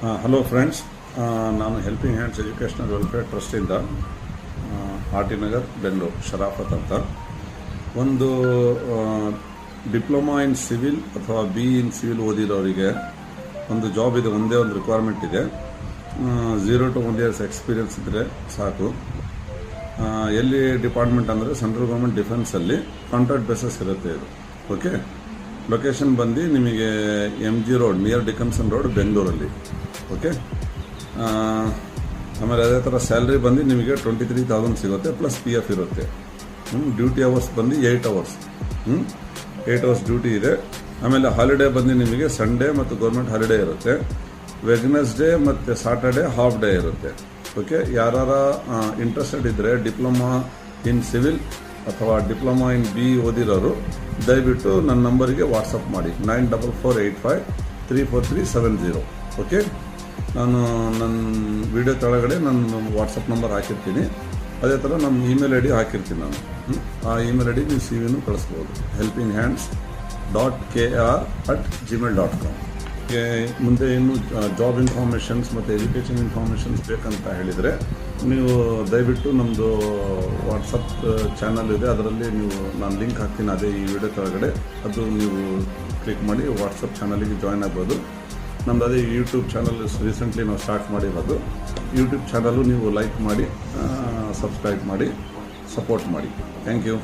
Hello friends, ನಾನು helping hands educational welfare ಟ್ರಸ್ಟಿಂದ R T Nagar Bengaluru Sharafat ಅಂತ ಒಂದು ಡಿಪ್ಲೊಮಾ ಇನ್ ಸಿವಿಲ್ ಅಥವಾ ಬಿ ಇನ್ ಸಿವಿಲ್ ಓದಿರೋರಿಗೆ ಒಂದು ಜಾಬ್ ಇದೆ. ಒಂದೇ ಒಂದು ರಿಕ್ವೈರ್ಮೆಂಟ್ ಇದೆ. 0 to 1 years ಎಕ್ಸ್ಪೀರಿಯನ್ಸ್ ಇದ್ದರೆ ಸಾಕು. ಎಲ್ಲಿ ಡಿಪಾರ್ಟ್ಮೆಂಟ್ ಅಂದರೆ ಸೆಂಟ್ರಲ್ ಗೌರ್ಮೆಂಟ್ ಡಿಫೆನ್ಸಲ್ಲಿ ಕಾಂಟ್ರಾಕ್ಟ್ ಬೇಸಸ್ ಇರುತ್ತೆ ಇದು. ಓಕೆ, ಲೊಕೇಶನ್ ಬಂದು ನಿಮಗೆ MG road near Dickinson road ಬೆಂಗಳೂರಲ್ಲಿ. ಓಕೆ, ಆಮೇಲೆ ಅದೇ ಥರ ಸ್ಯಾಲ್ರಿ ಬಂದು ನಿಮಗೆ 23,000 ಸಿಗುತ್ತೆ, ಪ್ಲಸ್ PF ಇರುತ್ತೆ. ಡ್ಯೂಟಿ ಅವರ್ಸ್ ಬಂದು 8 hours. 8 hours ಡ್ಯೂಟಿ ಇದೆ. ಆಮೇಲೆ ಹಾಲಿಡೇ ಬಂದು ನಿಮಗೆ ಸಂಡೇ ಮತ್ತು ಗೌರ್ಮೆಂಟ್ ಹಾಲಿಡೇ ಇರುತ್ತೆ. ವೆಡ್ನೆಸ್ಡೇ ಮತ್ತು ಸಾಟರ್ಡೇ ಹಾಫ್ ಡೇ ಇರುತ್ತೆ. ಓಕೆ, ಯಾರು ಇಂಟ್ರೆಸ್ಟೆಡ್ ಇದ್ದರೆ ಡಿಪ್ಲೊಮಾ ಇನ್ ಸಿವಿಲ್ ಅಥವಾ ಡಿಪ್ಲೊಮಾ ಇನ್ ಬಿ ಓದಿರೋರು ದಯವಿಟ್ಟು ನನ್ನ ನಂಬರಿಗೆ ವಾಟ್ಸಪ್ ಮಾಡಿ 9448534370. ಓಕೆ, ನಾನು ನನ್ನ ವಿಡಿಯೋ ಕೆಳಗಡೆ ನನ್ನ ವಾಟ್ಸಪ್ ನಂಬರ್ ಹಾಕಿರ್ತೀನಿ. ಅದೇ ಥರ ನಮ್ಮ ಇಮೇಲ್ ID ಹಾಕಿರ್ತೀನಿ ನಾನು. ಆ ಇಮೇಲ್ ID ನೀವು CV ಕಳಿಸ್ಬೋದು, helpinghands.kr@gmail.com. ಮುಂದೆ ಇನ್ನು ಜಾಬ್ ಇನ್ಫಾರ್ಮೇಷನ್ಸ್ ಮತ್ತು ಎಜುಕೇಷನ್ ಇನ್ಫಾರ್ಮೇಷನ್ಸ್ ಬೇಕಂತ ಹೇಳಿದರೆ ನೀವು ದಯವಿಟ್ಟು ನಮ್ಮದು ವಾಟ್ಸಪ್ ಚಾನಲ್ ಇದೆ, ಅದರಲ್ಲಿ ನೀವು ನಾನು ಲಿಂಕ್ ಹಾಕ್ತೀನಿ ಅದೇ ಈ ವಿಡಿಯೋ ಕೆಳಗಡೆ. ಅದು ನೀವು ಕ್ಲಿಕ್ ಮಾಡಿ ವಾಟ್ಸಪ್ ಚಾನಲಿಗೆ ಜಾಯ್ನ್ ಆಗ್ಬೋದು. ನಮ್ಮದು ಅದೇ ಯೂಟ್ಯೂಬ್ ಚಾನಲ್ ರೀಸೆಂಟ್ಲಿ ನಾವು ಸ್ಟಾರ್ಟ್ ಮಾಡಿರೋದು. ಯೂಟ್ಯೂಬ್ ಚಾನಲು ನೀವು ಲೈಕ್ ಮಾಡಿ, ಸಬ್ಸ್ಕ್ರೈಬ್ ಮಾಡಿ, ಸಪೋರ್ಟ್ ಮಾಡಿ. Thank you.